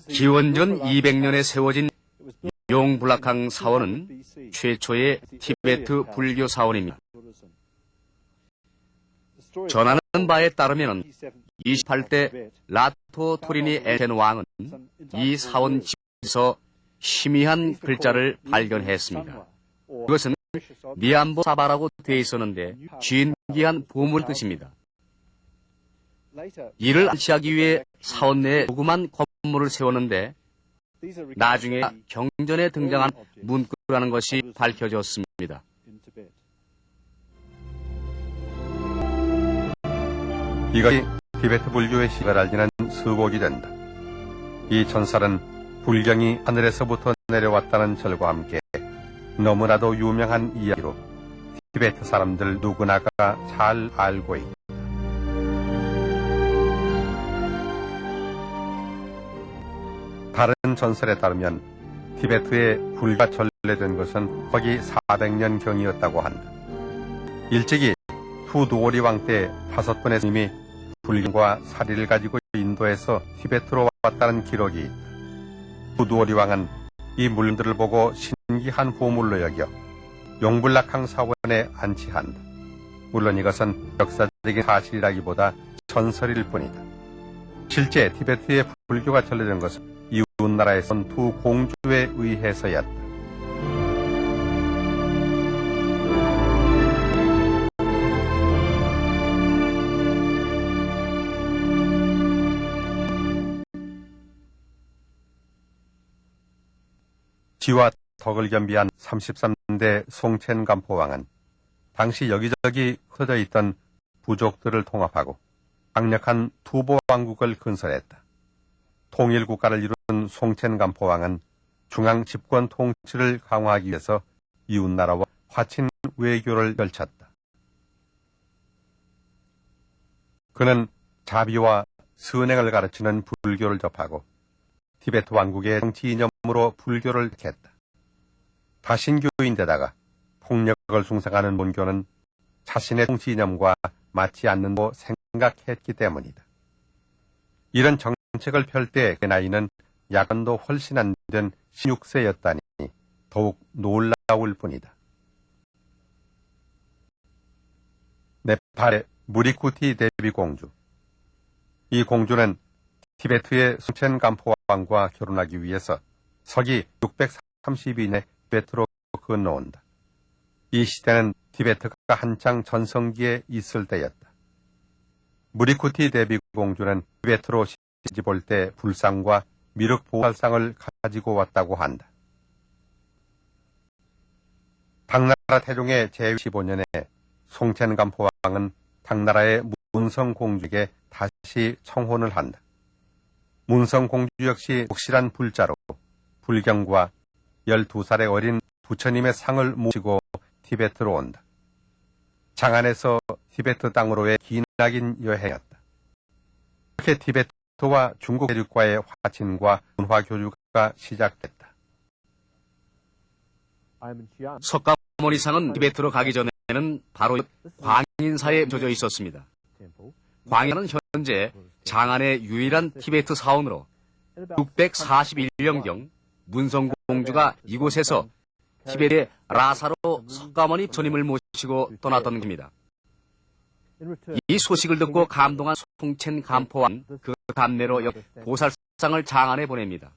기원전 200년에 세워진 용블락항 사원은 최초의 티베트 불교 사원입니다. 전하는 바에 따르면 28대 라토 토리니 에텐 왕은 이 사원 집에서 희미한 글자를 발견했습니다. 그것은 미안보 사바라고 되어 있었는데 진귀한 보물 뜻입니다. 이를 안치하기 위해 사원 내에 조그만 건물을 세웠는데 나중에 경전에 등장한 문구라는 것이 밝혀졌습니다. 이것이 티베트 불교의 시작을 알리는 서곡이 된다. 이 전설은 불경이 하늘에서부터 내려왔다는 절과 함께 너무나도 유명한 이야기로 티베트 사람들 누구나가 잘 알고 있다. 다른 전설에 따르면 티베트에 불교가 전래된 것은 서기 400년경이었다고 한다. 일찍이 투두오리 왕 때 5분의 스님이 불경과 사리를 가지고 인도에서 티베트로 왔다는 기록이 있다. 투두오리 왕은 이 물들을 보고 신기한 보물로 여겨 용블락항 사원에 안치한다. 물론 이것은 역사적인 사실이라기보다 전설일 뿐이다. 실제 티베트에 불교가 전래된 것은 이웃나라에서 온 두 공주에 의해서였다. 지와 덕을 겸비한 33대 송첸간포왕은 당시 여기저기 흩어져 있던 부족들을 통합하고 강력한 투보왕국을 건설했다. 통일국가를 이룬 송첸간포왕은 중앙 집권 통치를 강화하기 위해서 이웃나라와 화친 외교를 펼쳤다. 그는 자비와 선행을 가르치는 불교를 접하고 티베트 왕국의 정치 이념으로 불교를 택했다. 다신교인데다가 폭력을 숭상하는 본교는 자신의 정치 이념과 맞지 않는다고 생각했기 때문이다. 이런 정책을 펼 때 그 나이는 약간도 훨씬 안 된 16세였다니 더욱 놀라울 뿐이다. 네팔의 무리쿠티 대비 공주. 이 공주는 티베트의 송첸간포왕과 결혼하기 위해서 서기 632년에 티베트로 건너온다. 이 시대는 티베트가 한창 전성기에 있을 때였다. 무리쿠티 대비 공주는 티베트로 시집 올 때 불상과 미륵보살상을 가지고 왔다고 한다. 당나라 태종의 제15년에 송첸간포왕은 당나라의 문성공주에게 다시 청혼을 한다. 문성공주 역시 독실한 불자로 불경과 12살의 어린 부처님의 상을 모시고 티베트로 온다. 장안에서 티베트 땅으로의 기나긴 여행이었다. 이렇게 티베트와 중국 대륙과의 화친과 문화 교류가 시작됐다. 석가모니상은 티베트로 가기 전에는 바로 광인사에 젖어 있었습니다. 광인은 현재 장안의 유일한 티베트 사원으로 641년경 문성공주가 이곳에서 티베트의 라사로 석가모니 부처님을 모시고 떠났던 겁니다. 이 소식을 듣고 감동한 송첸간포왕은 그 감내로 보살상을 장안에 보냅니다.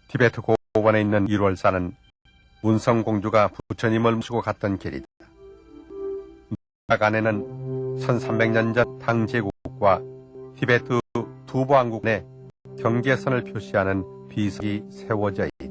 티베트 고원에 있는 1월사는 문성공주가 부처님을 모시고 갔던 길이다. 안에는 1300년 전 당제국과 티베트 두보왕국 내 경계선을 표시하는 비석이 세워져 있다.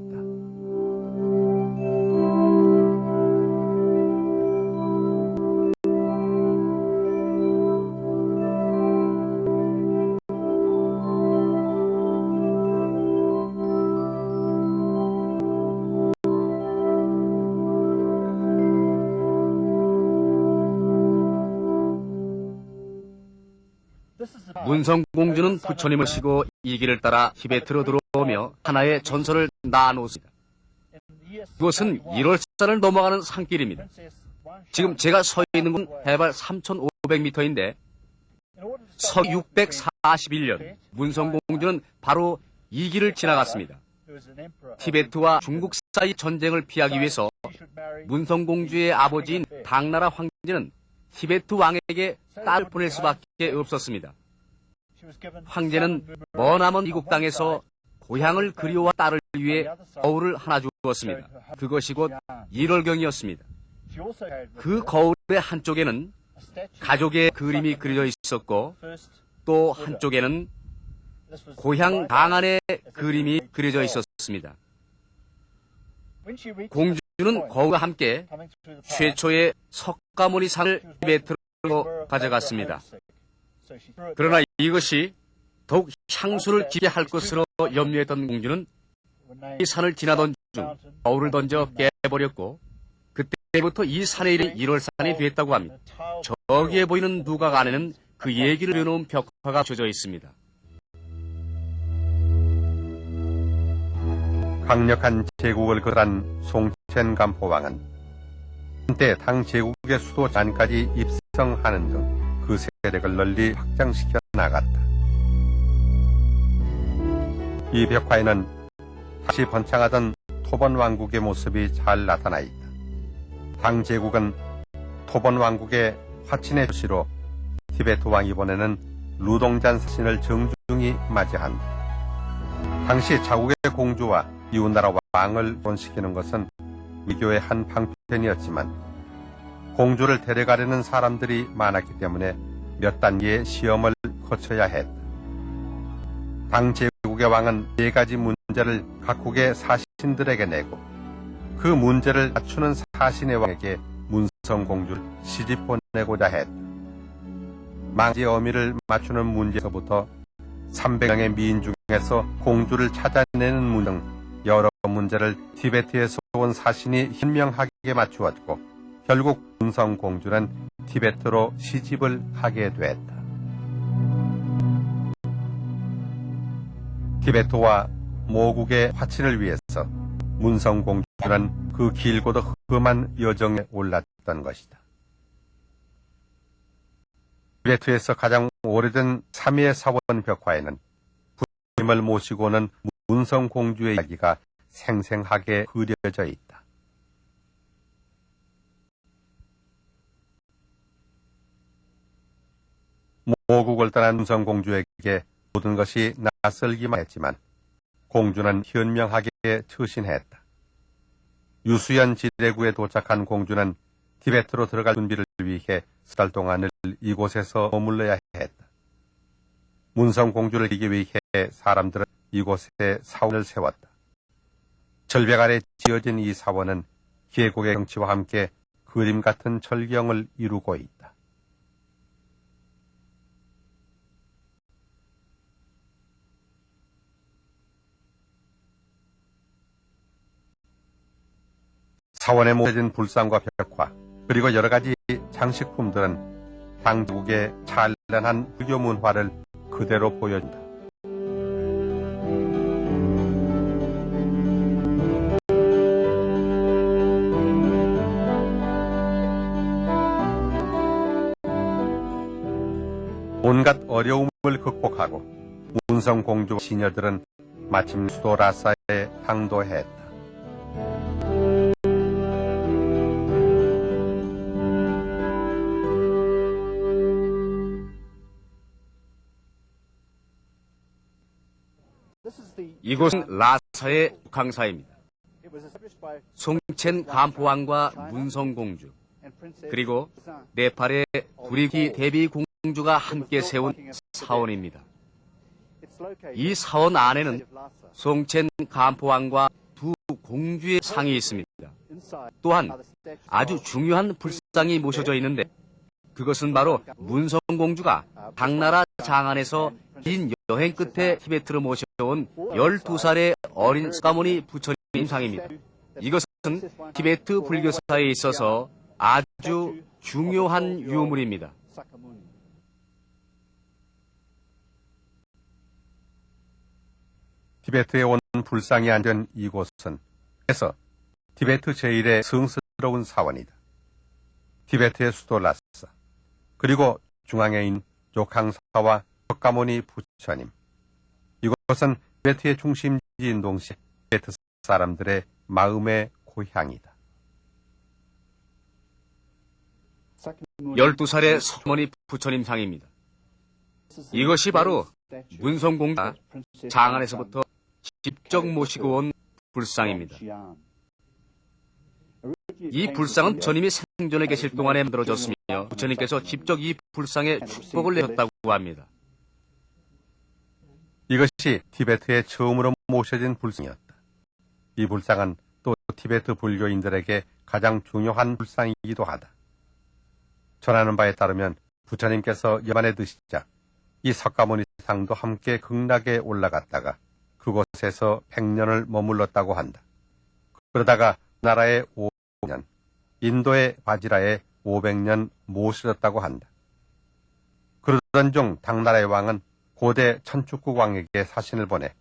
문성공주는 부처님을 모시고 이 길을 따라 티베트로 들어오며 하나의 전설을 낳아놓습니다. 이곳은 1월산을 넘어가는 산길입니다. 지금 제가 서 있는 곳은 해발 3,500m인데 서 641년 문성공주는 바로 이 길을 지나갔습니다. 티베트와 중국 사이 전쟁을 피하기 위해서 문성공주의 아버지인 당나라 황제는 티베트 왕에게 딸을 보낼 수밖에 없었습니다. 황제는 머나먼 이국 땅에서 고향을 그리워한 딸을 위해 거울을 하나 주었습니다. 그것이 곧 1월경이었습니다. 그 거울의 한쪽에는 가족의 그림이 그려져 있었고 또 한쪽에는 고향 방안의 그림이 그려져 있었습니다. 공주는 거울과 함께 최초의 석가모니상을 티베트로 가져갔습니다. 그러나 이것이 더욱 향수를 기게 할 것으로 염려했던 공주는 이 산을 지나던 중 거울을 던져 깨버렸고 그때부터 이 산의 이름이 1월산이 됐다고 합니다. 저기에 보이는 누각 안에는 그 얘기를 해놓은 벽화가 젖어 있습니다. 강력한 제국을 거란 송첸간포왕은 한때 당 제국의 수도 잔까지 입성하는 등 그 세력을 널리 확장시켜 나갔다. 이 벽화에는 다시 번창하던 토번 왕국의 모습이 잘 나타나 있다. 당 제국은 토번 왕국의 화친의 표시로 티베트 왕이 보내는 루동잔 사신을 정중히 맞이한다. 당시 자국의 공주와 이웃나라 왕을 본시키는 것은 위교의 한 방편이었지만 공주를 데려가려는 사람들이 많았기 때문에 몇 단계의 시험을 거쳐야 했다. 당 제국의 왕은 4가지 문제를 각국의 사신들에게 내고 그 문제를 맞추는 사신의 왕에게 문성공주를 시집 보내고자 했다. 망지의 어미를 맞추는 문제에서부터 300명의 미인 중에서 공주를 찾아내는 문제 등 여러 문제를 티베트에서 온 사신이 현명하게 맞추었고 결국 문성공주는 티베트로 시집을 하게 됐다. 티베트와 모국의 화친을 위해서 문성공주는 그 길고도 험한 여정에 올랐던 것이다. 티베트에서 가장 오래된 3의 사원 벽화에는 부처님을 모시고 오는 문성공주의 이야기가 생생하게 그려져 있다. 모국을 떠난 문성공주에게 모든 것이 낯설기만 했지만 공주는 현명하게 처신했다. 유수연 지대구에 도착한 공주는 티베트로 들어갈 준비를 위해 석 달 동안을 이곳에서 머물러야 했다. 문성공주를 이기기 위해 사람들은 이곳에 사원을 세웠다. 절벽 아래 지어진 이 사원은 계곡의 경치와 함께 그림 같은 절경을 이루고 있다. 사원에 모여진 불상과 벽화 그리고 여러 가지 장식품들은 당국의 찬란한 불교 문화를 그대로 보여준다. 온갖 어려움을 극복하고 문성공주 시녀들은 마침내 수도 라사에 항도했다. 이곳은 라사의 국왕사입니다. 송첸 간포왕과 문성공주 그리고 네팔의 구리기 대비공주가 함께 세운 사원입니다. 이 사원 안에는 송첸 간포왕과 두 공주의 상이 있습니다. 또한 아주 중요한 불상이 모셔져 있는데 그것은 바로 문성공주가 당나라 장안에서 긴 여행 끝에 티베트로 모셔온 12살의 어린 석가모니 부처님 상입니다. 이것은 티베트 불교사에 있어서 아주 중요한 유물입니다. 티베트에 온 불상이 안된 이곳은 그래서 티베트 제1의 성스러운 사원이다. 티베트의 수도 라사, 그리고 중앙에 있는 조캉사와 석가모니 부처님. 이곳은 티베트의 중심지인 동시에 티베트 사람들의 마음의 고향이다. 12살의 석가모니 부처님 상입니다. 이것이 바로 문성공주가 장안에서부터 직접 모시고 온 불상입니다. 이 불상은 부처님이 생전에 계실 동안에 만들어졌으며 부처님께서 직접 이 불상에 축복을 내렸다고 합니다. 이것이 티베트에 처음으로 모셔진 불상이었다. 이 불상은 또 티베트 불교인들에게 가장 중요한 불상이기도 하다. 전하는 바에 따르면 부처님께서 염안에 드시자 이 석가모니 상도 함께 극락에 올라갔다가 그곳에서 100년을 머물렀다고 한다. 그러다가 나라에 500년, 인도의 바지라에 500년 모셔졌다고 한다. 그러던 중 당나라의 왕은 고대 천축국 왕에게 사신을 보내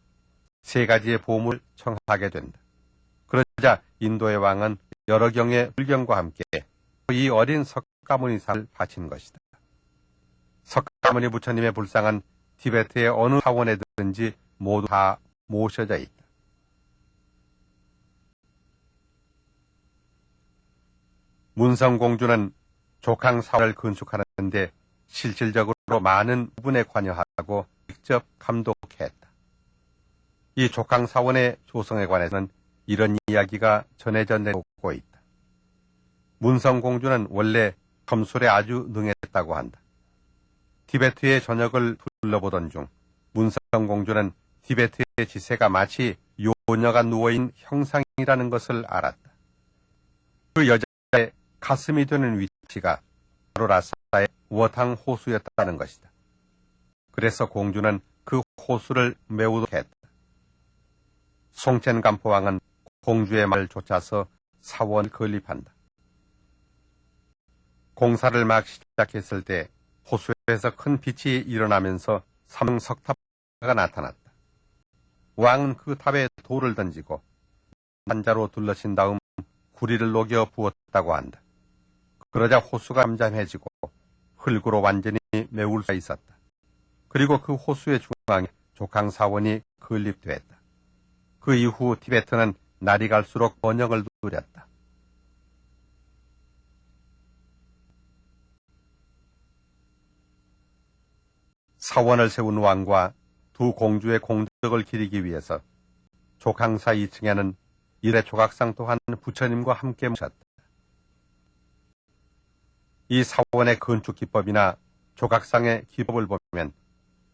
3가지의 보물을 청하게 된다. 그러자 인도의 왕은 여러 경의 불경과 함께 이 어린 석가모니상을 바친 것이다. 석가모니 부처님의 불상은 티베트의 어느 사원에든지 모두 다 모셔져 있다. 문성공주는 조캉사원을 건축하는데 실질적으로 많은 부분에 관여하고 직접 감독했다. 이 조캉사원의 조성에 관해서는 이런 이야기가 전해져 내려오고 있다. 문성공주는 원래 점술에 아주 능했다고 한다. 티베트의 전역을 둘러보던 중 문성공주는 티베트의 지세가 마치 요녀가 누워있는 형상이라는 것을 알았다. 그 여자의 가슴이 되는 위치가 바로 라사의 워탕 호수였다는 것이다. 그래서 공주는 그 호수를 매우 했다. 송첸 간포왕은 공주의 말을 쫓아서 사원을 건립한다. 공사를 막 시작했을 때 호수에서 큰 빛이 일어나면서 삼성석탑가 나타났다. 왕은 그 탑에 돌을 던지고 난자로 둘러신 다음 구리를 녹여 부었다고 한다. 그러자 호수가 잠잠해지고 흙으로 완전히 메울 수 있었다. 그리고 그 호수의 중앙에 조캉사원이 건립되었다. 그 이후 티베트는 날이 갈수록 번영을 누렸다. 사원을 세운 왕과 두 공주의 공덕을 기리기 위해서 조캉사 2층에는 일의 조각상 또한 부처님과 함께 모셨다. 이 사원의 건축 기법이나 조각상의 기법을 보면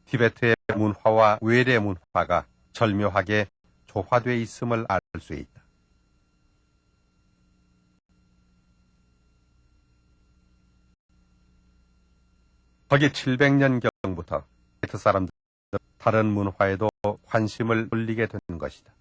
티베트의 문화와 외래 문화가 절묘하게 조화되어 있음을 알 수 있다. 서기 700년경부터 티베트 사람들은 다른 문화에도 관심을 돌리게 된 것이다.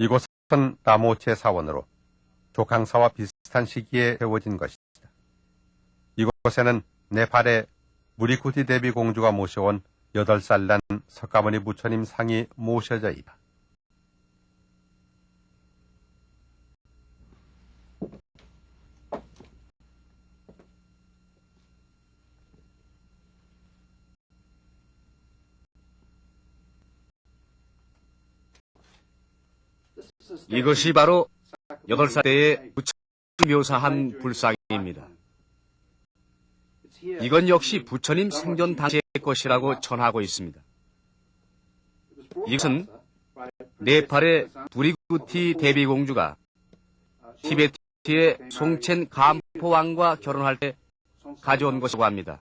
이곳은 나모체 사원으로 조캉사와 비슷한 시기에 세워진 것이다. 이곳에는 네팔의 무리쿠티 대비 공주가 모셔온 8살 난 석가모니 부처님 상이 모셔져 있다. 이것이 바로 8살 때의 부처님 묘사한 불상입니다. 이건 역시 부처님 생전 당시의 것이라고 전하고 있습니다. 이것은 네팔의 부리쿠티 대비공주가 티베트의 송첸 간포왕과 결혼할 때 가져온 것이라고 합니다.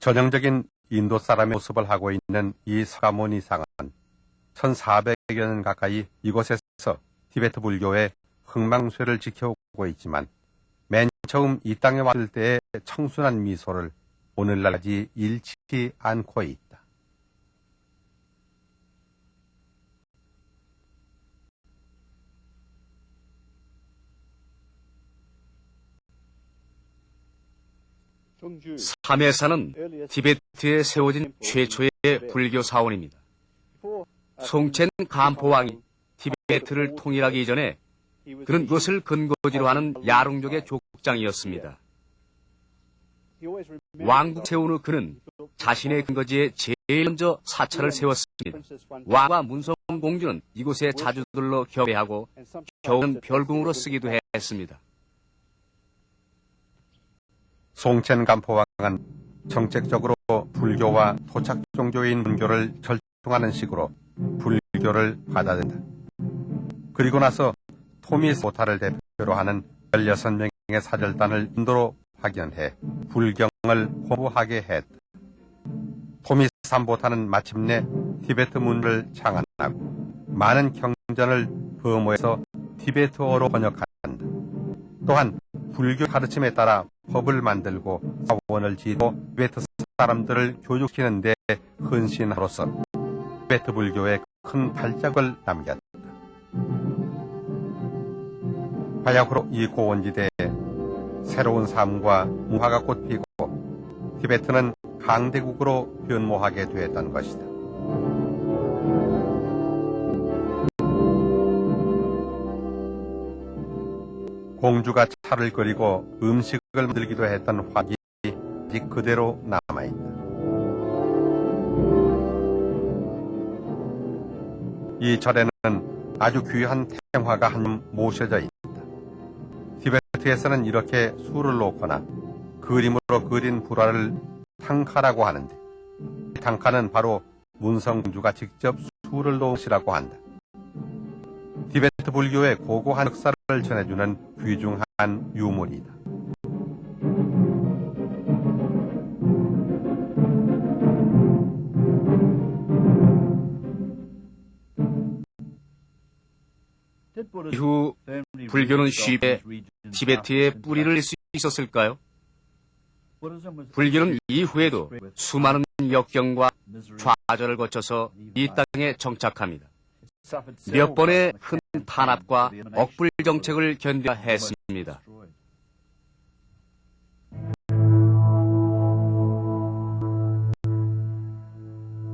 전형적인 인도 사람의 모습을 하고 있는 이 서가모니 상은 1400여 년 가까이 이곳에서 티베트 불교의 흥망쇠를 지켜오고 있지만 맨 처음 이 땅에 왔을 때의 청순한 미소를 오늘날까지 잃지 않고 있다. 삼해산은 티베트에 세워진 최초의 불교 사원입니다. 송첸 간포왕이 티베트를 통일하기 전에 그는 그것을 근거지로 하는 야롱족의 족장이었습니다. 왕국 세운 후 그는 자신의 근거지에 제일 먼저 사찰을 세웠습니다. 왕과 문성공주는 이곳에 자주 들러 경배하고 겨우는 별궁으로 쓰기도 했습니다. 송첸 간포왕은 정책적으로 불교와 토착 종교인 문교를 절충하는 식으로 불교를 받아들인다. 그리고 나서 토미 소타를 대표로 하는 16명의 사절단을 인도로 파견해 불경을 홍보하게 했다. 토미 삼보타는 마침내 티베트 문을 창안하고 많은 경전을 버모에서 티베트어로 번역한다. 또한 불교 가르침에 따라 법을 만들고 사원을 지고 티베트 사람들을 교육시키는 데 헌신함으로써 티베트 불교에 큰 발자국을 남겼다. 바야흐로 이 고원지대에 새로운 삶과 문화가 꽃피고 티베트는 강대국으로 변모하게 되었던 것이다. 공주가 차를 끓이고 음식을 만들기도 했던 화기 아직 그대로 남아있다. 이 절에는 아주 귀한 탱화가 한 점 모셔져 있다. 티베트에서는 이렇게 술을 놓거나 그림으로 그린 불화를 탕카라고 하는데 탕카는 바로 문성공주가 직접 술을 놓은 것이라고 한다. 티베트 불교의 고고한 역사를 전해주는 귀중한 유물이다. 이후 불교는 쉽게 티베트에 뿌리를 낼 수 있었을까요? 불교는 이후에도 수많은 역경과 좌절을 거쳐서 이 땅에 정착합니다. 몇 번의 큰 탄압과 억불 정책을 견뎌야 했습니다.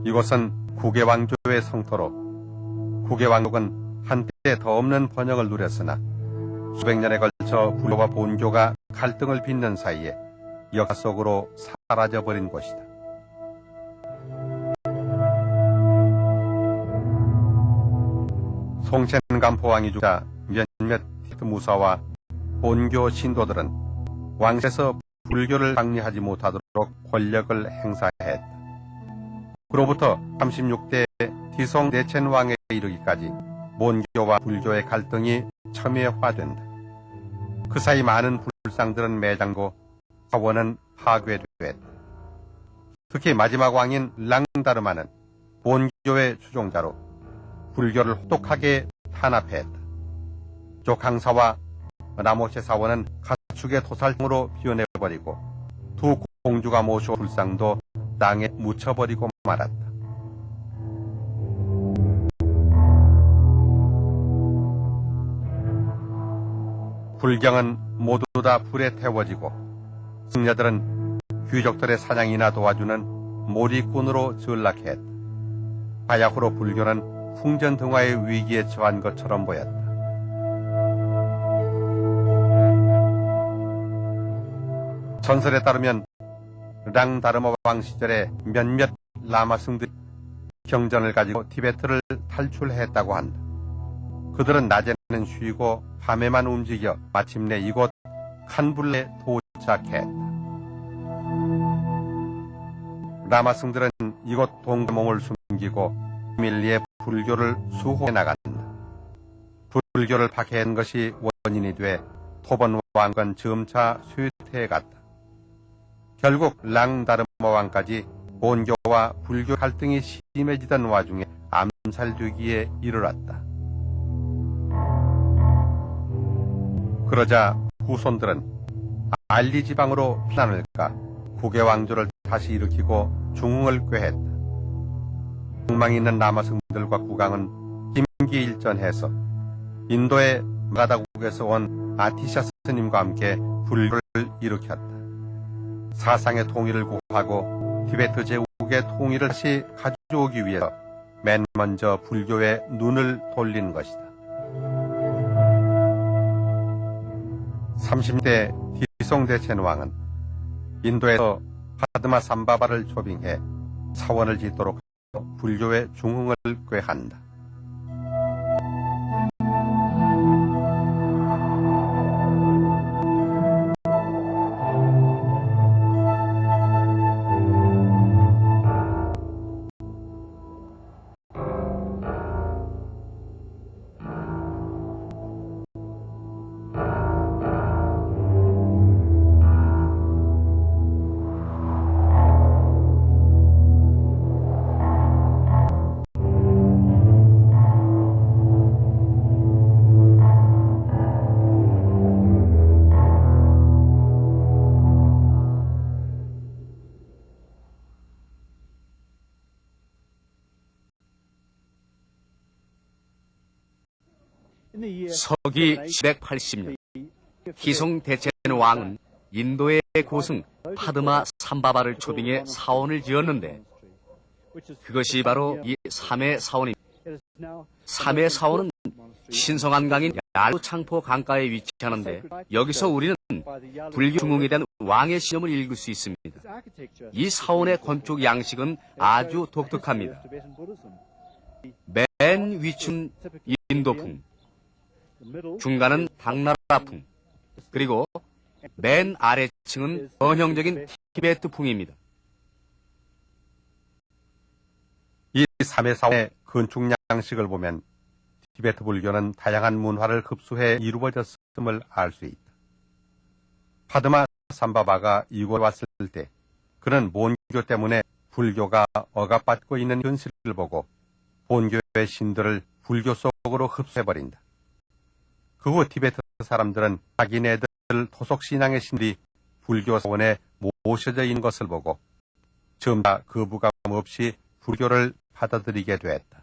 이곳은 구계왕조의 성토로 구계왕족은 한때 더 없는 번영을 누렸으나 수백 년에 걸쳐 불교와 본교가 갈등을 빚는 사이에 역사 속으로 사라져버린 곳이다. 송첸 간포왕이 주자 몇몇 티베트 무사와 본교 신도들은 왕실에서 불교를 방리하지 못하도록 권력을 행사했다. 그로부터 36대 디송 네첸 왕에 이르기까지 본교와 불교의 갈등이 첨예화된다. 그 사이 많은 불상들은 매장고 사원은 파괴됐다. 특히 마지막 왕인 랑다르마는 본교의 추종자로 불교를 혹독하게 탄압했다. 조강사와 나모체 사원은 가축의 도살장으로 비워내버리고 두 공주가 모셔 불상도 땅에 묻혀버리고 말았다. 불경은 모두 다 불에 태워지고 승려들은 귀족들의 사냥이나 도와주는 몰이꾼으로 전락했다. 바야흐로 불교는 풍전등화의 위기에 처한 것처럼 보였다. 전설에 따르면 랑다르마 왕 시절에 몇몇 라마승들이 경전을 가지고 티베트를 탈출했다고 한다. 그들은 낮에는 쉬고 밤에만 움직여 마침내 이곳 칸불레에 도착했다. 라마승들은 이곳 동대몽을 숨기고 비밀리에 불교를 수호해 나간다. 불교를 박해한 것이 원인이 돼 토번 왕건 점차 쇠퇴해갔다. 결국 랑다르마 왕까지 본교와 불교 갈등이 심해지던 와중에 암살되기에 이르렀다. 그러자 후손들은 알리 지방으로 피난을 가 국의 왕조를 다시 일으키고 중흥을 꾀했다. 욕망이 있는 남아성들과 국왕은 김기일전해서 인도의 마가다국에서 온 아티샤 스님과 함께 불교를 일으켰다. 사상의 통일을 구하고 티베트 제국의 통일을 다시 가져오기 위해서 맨 먼저 불교에 눈을 돌린 것이다. 30대 디송대첸 왕은 인도에서 파드마 삼바바를 초빙해 사원을 짓도록 하고 불교의 중흥을 꾀한다. 서기 180년 희송 대첸 왕은 인도의 고승 파드마 삼바바를 초빙해 사원을 지었는데 그것이 바로 이 삼해사원입니다. 삼해사원은 신성한강인 야루창포 강가에 위치하는데 여기서 우리는 불교 중흥에 대한 왕의 신념을 읽을 수 있습니다. 이 사원의 건축 양식은 아주 독특합니다. 맨 위층은 인도풍, 중간은 당나라풍, 그리고 맨 아래층은 전형적인 티베트풍입니다. 이 삼해사원의 건축 양식을 보면 티베트 불교는 다양한 문화를 흡수해 이루어졌음을 알 수 있다. 파드마 삼바바가 이곳에 왔을 때 그는 본교 때문에 불교가 억압받고 있는 현실을 보고 본교의 신들을 불교 속으로 흡수해버린다. 그 후 티베트 사람들은 자기네들 토속신앙의 신들이 불교 사원에 모셔져 있는 것을 보고 점차 거부감 없이 불교를 받아들이게 되었다.